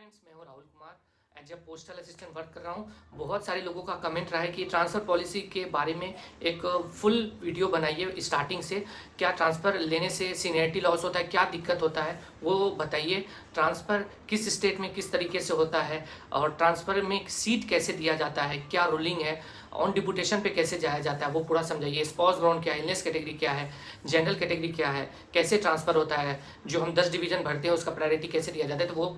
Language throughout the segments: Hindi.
फ्रेंड्स, मैं हूं Rahul Kumar. As a postal assistant work कर रहा हूं। बहुत सारे लोगों का कमेंट रहा है कि ट्रांसफ़र पॉलिसी के बारे में एक फुल वीडियो बनाइए स्टार्टिंग से। क्या ट्रांसफ़र लेने से सीनियरिटी लॉस होता है, क्या दिक्कत होता है वो बताइए। ट्रांसफ़र किस स्टेट में किस तरीके से होता है और ट्रांसफ़र में सीट कैसे दिया जाता है, क्या रूलिंग है, ऑन डिपुटेशन पे कैसे जाया जाता है वो पूरा समझाइए। स्पाउस ग्राउंड क्या है, इलनेस कैटेगरी क्या है, जनरल कैटेगरी क्या है, कैसे ट्रांसफ़र होता है, जो हम 10 डिवीज़न भरते हैं उसका प्रायोरिटी कैसे दिया जाता है। तो वो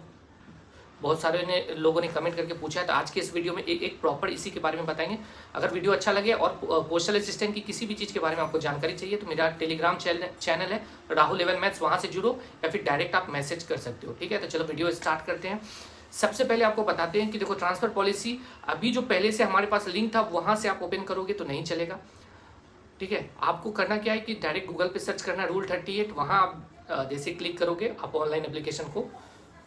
बहुत सारे लोगों ने कमेंट करके पूछा है, तो आज के इस वीडियो में एक प्रॉपर इसी के बारे में बताएंगे। अगर वीडियो अच्छा लगे और पोस्टल असिस्टेंट की किसी भी चीज़ के बारे में आपको जानकारी चाहिए तो मेरा टेलीग्राम चैनल है राहुल 11 मैथ्स, वहाँ से जुड़ो या फिर डायरेक्ट आप मैसेज कर सकते हो। ठीक है, तो चलो वीडियो स्टार्ट करते हैं। सबसे पहले आपको बताते हैं कि देखो ट्रांसफ़र पॉलिसी अभी जो पहले से हमारे पास लिंक था वहाँ से आप ओपन करोगे तो नहीं चलेगा। ठीक है, आपको करना क्या है कि डायरेक्ट गूगल पे सर्च करना रूल 38, वहाँ आप जैसे क्लिक करोगे आप ऑनलाइन एप्लीकेशन को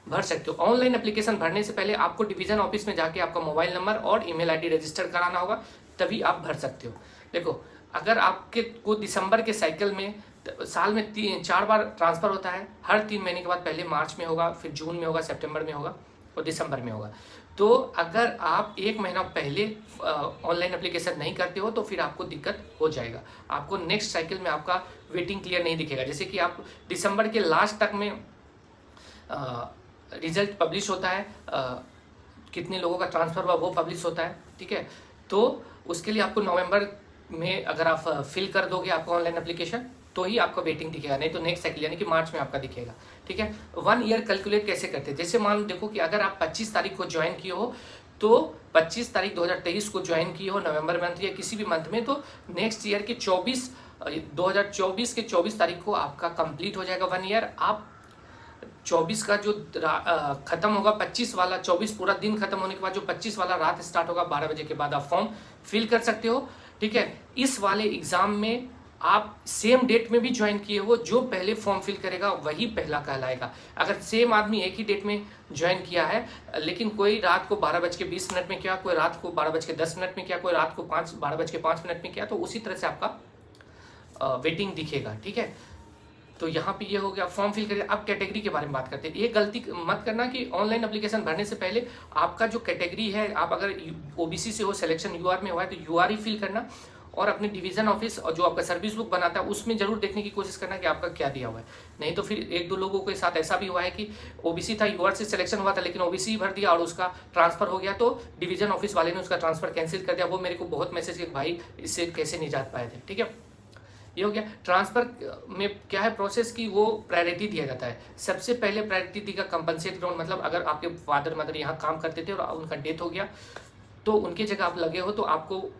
भर सकते हो। ऑनलाइन एप्लीकेशन भरने से पहले आपको डिवीज़न ऑफिस में जाके आपका मोबाइल नंबर और ईमेल आईडी रजिस्टर कराना होगा, तभी आप भर सकते हो। देखो, अगर आपके को दिसंबर के साइकिल में साल में 4 बार ट्रांसफ़र होता है, हर 3 महीने के बाद पहले मार्च में होगा, फिर जून में होगा, सितंबर में होगा और दिसंबर में होगा। तो अगर आप 1 महीना पहले ऑनलाइन एप्लीकेशन नहीं करते हो तो फिर आपको दिक्कत हो जाएगा। आपको नेक्स्ट साइकिल में आपका वेटिंग क्लियर नहीं दिखेगा। जैसे कि आप दिसंबर के लास्ट तक में रिजल्ट पब्लिश होता है, कितने लोगों का ट्रांसफ़र हुआ वो पब्लिश होता है। ठीक है, तो उसके लिए आपको नवंबर में अगर आप फिल कर दोगे आपका ऑनलाइन एप्लीकेशन तो ही आपका वेटिंग दिखेगा, नहीं तो नेक्स्ट साइकिल यानी कि मार्च में आपका दिखेगा। ठीक है, 1 ईयर कैलकुलेट कैसे करते हैं। जैसे मान लो देखो कि अगर आप 25 तारीख को ज्वाइन किए हो तो 25 तारीख 2023 को ज्वाइन किए हो नवंबर मंथ या किसी भी मंथ में, तो नेक्स्ट ईयर के 2024 के 24 तारीख को आपका कंप्लीट हो जाएगा 1 ईयर। आप 24 का जो खत्म होगा 25 वाला, 24 पूरा दिन खत्म होने के बाद जो 25 वाला रात स्टार्ट होगा 12 बजे के बाद आप फॉर्म फिल कर सकते हो। ठीक है, इस वाले एग्जाम में आप सेम डेट में भी ज्वाइन किए हो, जो पहले फॉर्म फिल करेगा वही पहला कहलाएगा। अगर सेम आदमी एक ही डेट में ज्वाइन किया है लेकिन कोई रात को 12:20 में किया, कोई रात को 12:10 में किया, कोई रात को 12:05 में किया, तो उसी तरह से आपका वेटिंग दिखेगा। ठीक है, तो यहाँ पे ये हो गया फॉर्म फिल करिए। अब कैटेगरी के बारे में बात करते हैं। ये गलती मत करना कि ऑनलाइन एप्लीकेशन भरने से पहले आपका जो कैटेगरी है, आप अगर ओबीसी से हो, सिलेक्शन यूआर में हुआ है तो यूआर ही फिल करना, और अपने डिवीजन ऑफिस और जो आपका सर्विस बुक बनाता है उसमें जरूर देखने की कोशिश करना कि आपका क्या दिया हुआ है। नहीं तो फिर 1-2 लोगों के साथ ऐसा भी हुआ है कि ओबीसी था, यूआर से सिलेक्शन हुआ था लेकिन ओबीसी ही भर दिया और उसका ट्रांसफर हो गया, तो डिवीजन ऑफिस वाले ने उसका ट्रांसफर कैंसिल कर दिया। वो मेरे को बहुत मैसेज किए भाई इससे कैसे नहीं जा पाए थे। ठीक है, ये हो गया। ट्रांसफ़र में क्या है प्रोसेस की, वो प्रायोरिटी दिया जाता है। सबसे पहले प्रायोरिटी देगा कंपनसेट ग्राउंड, मतलब अगर आपके फादर मदर यहाँ काम करते थे और उनका डेथ हो गया तो उनकी जगह आप लगे हो तो आपको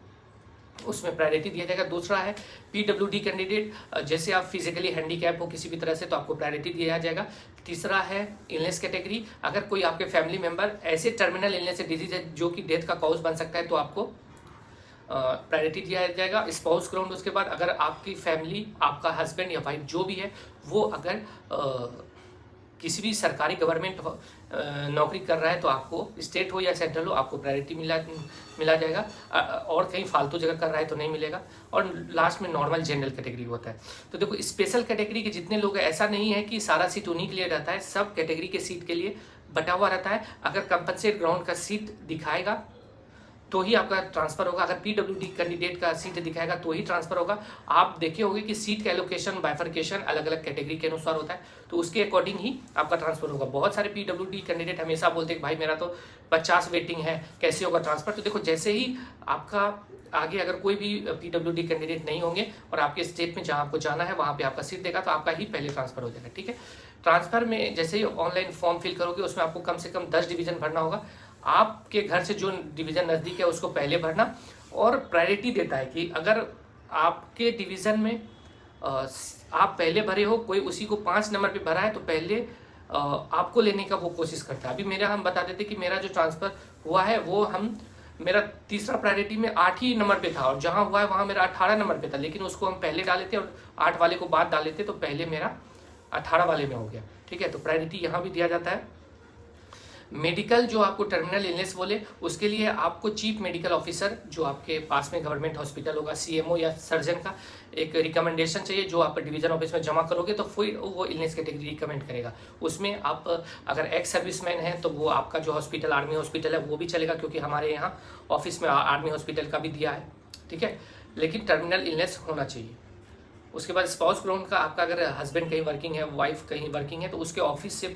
उसमें प्रायोरिटी दिया जाएगा। दूसरा है पीडब्ल्यूडी कैंडिडेट, जैसे आप फिजिकली हैंडीकैप हो किसी भी तरह से तो आपको प्रायोरिटी दिया जाएगा। तीसरा है इलनेस कैटेगरी, अगर कोई आपके फैमिली मेंबर ऐसे टर्मिनल इलनेस डिजीज है जो कि डेथ का कॉज बन सकता है तो आपको प्रायोरिटी दिया जाएगा। स्पाउस ग्राउंड, उसके बाद अगर आपकी फैमिली, आपका हस्बैंड या वाइफ जो भी है वो अगर किसी भी सरकारी गवर्नमेंट नौकरी कर रहा है तो आपको स्टेट हो या सेंट्रल हो आपको प्रायोरिटी मिला जाएगा, और कहीं फालतू जगह कर रहा है तो नहीं मिलेगा। और लास्ट में नॉर्मल जनरल कैटेगरी होता है। तो देखो स्पेशल कैटेगरी के जितने लोग हैं, ऐसा नहीं है कि सारा सीट उन्हीं के लिए रहता है, सब कैटेगरी के सीट के लिए बटा हुआ रहता है। अगर कंपनसेट ग्राउंड का सीट दिखाएगा तो ही आपका ट्रांसफर होगा, अगर पीडब्ल्यूडी कैंडिडेट का सीट दिखाएगा तो ही ट्रांसफर होगा। आप देखे होंगे कि सीट का एलोकेशन बाइफर्केशन अलग अलग कैटेगरी के अनुसार होता है, तो उसके अकॉर्डिंग ही आपका ट्रांसफर होगा। बहुत सारे पीडब्ल्यूडी कैंडिडेट हमेशा बोलते हैं कि भाई मेरा तो 50 वेटिंग है, कैसे होगा ट्रांसफर। तो देखो जैसे ही आपका आगे अगर कोई भी पीडब्ल्यूडी कैंडिडेट नहीं होंगे और आपके स्टेट में जहाँ आपको जाना है वहाँ पे आपका सीट देगा तो आपका ही पहले ट्रांसफर हो जाएगा। ठीक है, ट्रांसफर में जैसे ही ऑनलाइन फॉर्म फिल करोगे उसमें आपको कम से कम 10 डिवीजन भरना होगा। आपके घर से जो डिवीज़न नज़दीक है उसको पहले भरना, और प्रायोरिटी देता है कि अगर आपके डिवीज़न में आप पहले भरे हो, कोई उसी को 5 नंबर पे भरा है तो पहले आपको लेने का वो कोशिश करता है। अभी मेरा हम बता देते कि मेरा जो ट्रांसफ़र हुआ है वो मेरा तीसरा प्रायोरिटी में 8 ही नंबर पे था और जहाँ हुआ है वहाँ मेरा 18 नंबर पे था, लेकिन उसको हम पहले डाले थे और 8 वाले को बाद डाले थे तो पहले मेरा 18 वाले में हो गया। ठीक है, तो प्रायोरिटी यहाँ भी दिया जाता है। मेडिकल जो आपको टर्मिनल इलनेस बोले उसके लिए आपको चीफ मेडिकल ऑफिसर जो आपके पास में गवर्नमेंट हॉस्पिटल होगा, सीएमओ या सर्जन का एक रिकमेंडेशन चाहिए जो आप डिवीजन ऑफिस में जमा करोगे तो फिर वो इलनेस कैटेगरी रिकमेंड करेगा। उसमें आप अगर एक्स सर्विसमैन है तो वो आपका जो हॉस्पिटल आर्मी हॉस्पिटल है वो भी चलेगा, क्योंकि हमारे यहाँ ऑफिस में आर्मी हॉस्पिटल का भी दिया है, ठीक है। लेकिन टर्मिनल इलनेस होना चाहिए। उसके बाद स्पाउस ग्राउंड का आपका अगर हस्बैंड कहीं वर्किंग है, वाइफ कहीं वर्किंग है, तो उसके ऑफिस से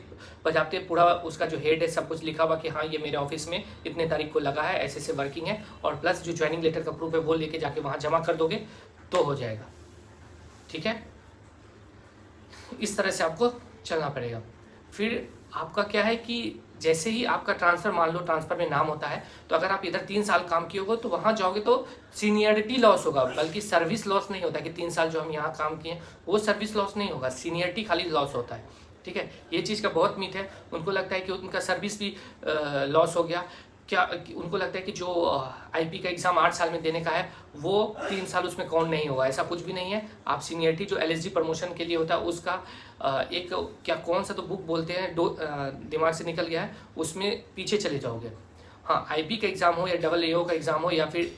बजाते पूरा उसका जो हेड है सब कुछ लिखा हुआ कि हाँ ये मेरे ऑफिस में इतने तारीख को लगा है, ऐसे से वर्किंग है, और प्लस जो ज्वाइनिंग लेटर का प्रूफ है वो लेके जाके वहाँ जमा कर दोगे तो हो जाएगा, ठीक है। इस तरह से आपको चलना पड़ेगा। फिर आपका क्या है कि जैसे ही आपका ट्रांसफ़र, मान लो ट्रांसफ़र में नाम होता है, तो अगर आप इधर 3 साल काम किए होगे तो वहाँ जाओगे तो सीनियरिटी लॉस होगा, बल्कि सर्विस लॉस नहीं होता कि 3 साल जो हम यहाँ काम किए वो सर्विस लॉस नहीं होगा, सीनियरिटी खाली लॉस होता है, ठीक है। ये चीज़ का बहुत मिथ है, उनको लगता है कि उनका सर्विस भी लॉस हो गया। क्या उनको लगता है कि जो आईपी का एग्ज़ाम 8 साल में देने का है वो 3 साल उसमें काउंट नहीं होगा, ऐसा कुछ भी नहीं है। आप सीनियरिटी जो एलएसडी प्रमोशन के लिए होता है उसका एक क्या कौन सा तो बुक बोलते हैं, दिमाग से निकल गया है, उसमें पीछे चले जाओगे। हाँ, आईपी का एग्ज़ाम हो या डबल एओ का एग्ज़ाम हो या फिर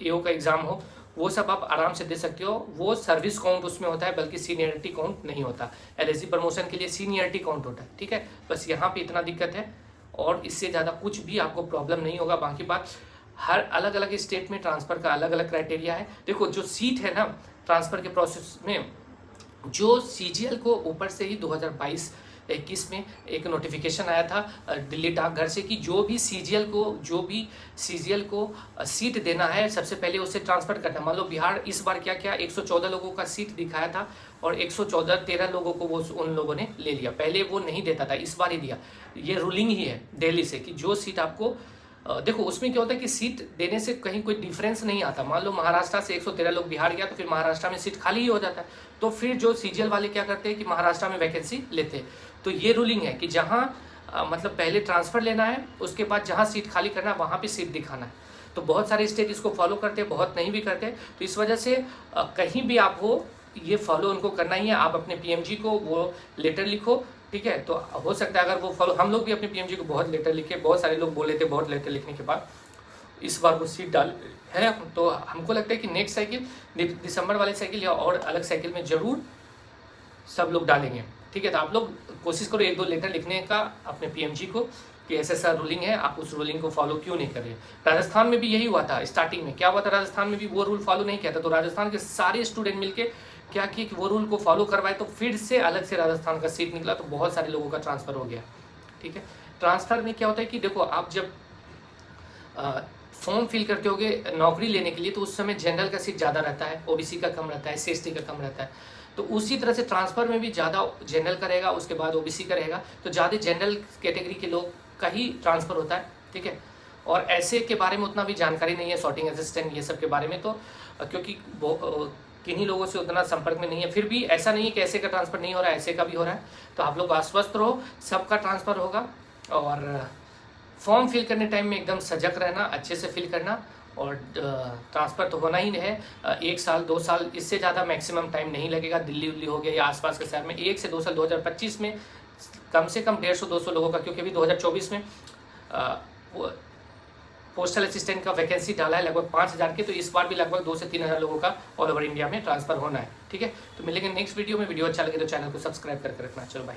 एओ का एग्ज़ाम हो, वो सब आप आराम से दे सकते हो। वो सर्विस काउंट उसमें होता है, बल्कि सीनियरिटी काउंट नहीं होता। एलएसडी प्रमोशन के लिए सीनियरिटी काउंट होता है, ठीक है। बस यहाँ पे इतना दिक्कत है, और इससे ज़्यादा कुछ भी आपको प्रॉब्लम नहीं होगा। बाकी बात, हर अलग अलग स्टेट में ट्रांसफ़र का अलग अलग क्राइटेरिया है। देखो जो सीट है ना ट्रांसफ़र के प्रोसेस में, जो सीजीएल को ऊपर से ही 2022-21 में एक नोटिफिकेशन आया था दिल्ली डाकघर से कि जो भी सीजीएल को सीट देना है सबसे पहले उससे ट्रांसफ़र करना। मान लो बिहार इस बार क्या 114 लोगों का सीट दिखाया था और 13 लोगों को वो उन लोगों ने ले लिया। पहले वो नहीं देता था, इस बार ही दिया। ये रूलिंग ही है दिल्ली से कि जो सीट आपको देखो उसमें क्या होता है कि सीट देने से कहीं कोई डिफरेंस नहीं आता। मान लो महाराष्ट्र से 113 लोग बिहार गया तो फिर महाराष्ट्र में सीट खाली ही हो जाता है, तो फिर जो सीजीएल वाले क्या करते हैं कि महाराष्ट्र में वैकेंसी लेते हैं। तो ये रूलिंग है कि जहाँ मतलब पहले ट्रांसफ़र लेना है, उसके बाद जहाँ सीट खाली करना है वहाँ पे सीट दिखाना है। तो बहुत सारे स्टेट इसको फॉलो करते हैं, बहुत नहीं भी करते। तो इस वजह से कहीं भी आप हो ये फॉलो उनको करना ही है। आप अपने पीएमजी को वो लेटर लिखो, ठीक है। तो हो सकता है अगर वो फॉलो, हम लोग भी अपने पीएमजी को बहुत लेटर लिखे, बहुत सारे लोग बोले थे, बहुत लेटर लिखने के बाद इस बार वो सीट डाल है। तो हमको लगता है कि नेक्स्ट साइकिल, दिसंबर वाले साइकिल या और अलग साइकिल में ज़रूर सब लोग डालेंगे, ठीक है। तो आप लोग कोशिश करो 1-2 लेटर लिखने का अपने पीएमजी को कि ऐसा रूलिंग है, आप उस रूलिंग को फॉलो क्यों नहीं कर रहे। राजस्थान में भी यही हुआ था, स्टार्टिंग में क्या हुआ था, राजस्थान में भी वो रूल फॉलो नहीं किया था। तो राजस्थान के सारे स्टूडेंट मिलके क्या किए कि वो रूल को फॉलो करवाए, तो फिर से अलग से राजस्थान का सीट निकला, तो बहुत सारे लोगों का ट्रांसफ़र हो गया, ठीक है। ट्रांसफ़र में क्या होता है कि देखो आप जब फॉर्म फिल करते होगे नौकरी लेने के लिए, तो उस समय जनरल का सीट ज़्यादा रहता है, ओबीसी का कम रहता है, एससी का कम रहता है। तो उसी तरह से ट्रांसफ़र में भी ज़्यादा जनरल का रहेगा, उसके बाद ओबीसी का रहेगा। तो ज़्यादा जनरल कैटेगरी के लोग का ही ट्रांसफ़र होता है, ठीक है। और ऐसे के बारे में उतना भी जानकारी नहीं है, सॉर्टिंग असिस्टेंट ये सब के बारे में, तो क्योंकि किन्हीं लोगों से उतना संपर्क में नहीं है। फिर भी ऐसा नहीं है कि ऐसे का ट्रांसफ़र नहीं हो रहा है, ऐसे का भी हो रहा है। तो आप लोग आश्वस्त रहो, सबका ट्रांसफ़र होगा। और फॉर्म फिल करने टाइम में एकदम सजग रहना, अच्छे से फिल करना, और ट्रांसफ़र तो होना ही है। 1 साल 2 साल इससे ज़्यादा मैक्सिमम टाइम नहीं लगेगा। दिल्ली हो गया या आसपास के शहर में 1 से 2 साल, 2025 में कम से कम 150-200 लोगों का, क्योंकि अभी 2024 में पोस्टल असिस्टेंट का वैकेंसी डाला है लगभग 5000 के। तो इस बार भी लगभग 2 से 3000 लोगों का ऑल ओवर इंडिया में ट्रांसफ़र होना है, ठीक है। तो मिलेंगे नेक्स्ट वीडियो में। वीडियो अच्छा लगे तो चैनल को सब्सक्राइब करके रखना। चलो बाय।